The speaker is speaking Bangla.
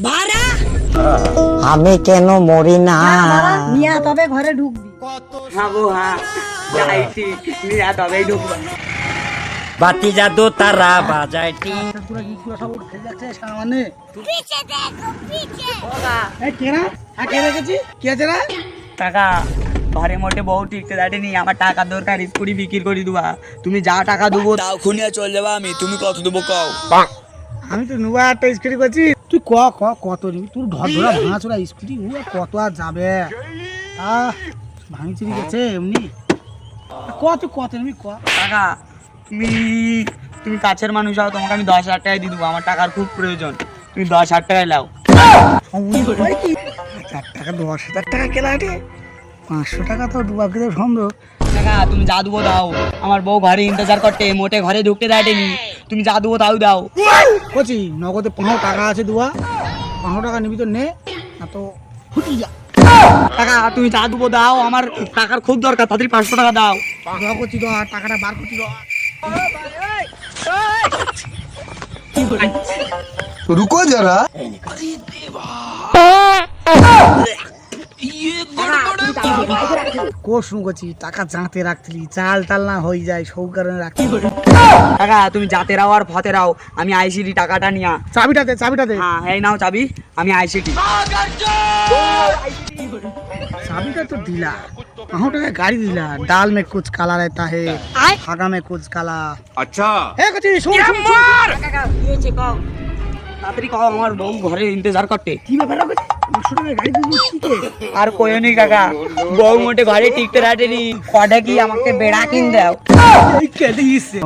ভাড়া আমি কেন মরি না? নিয়া তবে ঘরে ঢুকবি। হ্যাঁ গো হ্যাঁ, যাইছি নিয়ে তবেই ঢুকবো। বাতি জাদু তারা বাজায় টিং। তোরা কি পুরো সব উঠে যাচ্ছে সামনে। পিছে দেখো পিছে। এই কেনা হ্যাঁ কে রেখেছি কি আছে রে? টাকা ঘরে মোটে বউ টিকতে দাঁড়িয়ে আমার টাকা দরকার, স্কুটি বিক্রি করে দেবা। তুমি যা টাকা দেবো তাও খুনিয়া চলে যাবা। আমি তুমি কত দেবো কও? আমি তো নুয়া একটা স্কুটি করছি, তুই কত নিবি? তোর ধর ধরা ভাঙাচোরা স্কুটি কত আর যাবে? ভাঙি চুরি গেছে এমনি কত নিবি টাকা তুমি তুমি কাছের মানুষ হও, তোমাকে আমি 10,000 টাকা দিয়ে দেবো। আমার টাকার খুব প্রয়োজন, তুমি 10,000 টাকায় লাও। 4 টাকা 10,000 টাকা কেলা রে? 500 টাকা তো দুবাকে তো সম্ভব। টাকা তুমি যা দেবো দাও, আমার বউ ঘরে ইন্তজার করতে, মোটে ঘরে ঢুকতে দেয়নি। তুমি যা দেবো তাও দাও। বলছি নগদে 500 টাকা আছে দুয়া, 500 টাকা নিবি তো নে, না তো ফুটি যা। টাকা তুমি যা দেবো দাও, আমার টাকার খুব দরকার, তাড়াতাড়ি 500 টাকা দাও। দোয়া করছি তো আর টাকাটা বার করছি তো। रुको जरा। কোশু করছি টাকা জাঁতে রাখছিলি, চাল টাল না হয়ে যায় সব কারণে রাখছি। টাকা তুমি যাতে রাও আর ফতে রাও, আমি আইসিডি টাকাটা নিয়া। চাবিটা দে। হ্যাঁ এই নাও চাবি, আমি আইসিডি। चाबी तो दिला, 500 টাকা গাড়ি দিলা। ডাল মে কুছ কালা रहता है, आगा में कुछ काला। अच्छा। এ কচি শুন টাকা কি হয়েছে কও, তাড়াতাড়ি কও, আমার বউ ঘরে ইন্তজার করতে। কি ব্যাপার রে? 500 টাকা গাড়ি দিলি কি কে? আর কইও নি কাকা, বউ মোটে ঘরে টিকতে রাটেনি, কটা কি আমাকে বেড়া কিন দাও। এই কে দিছে?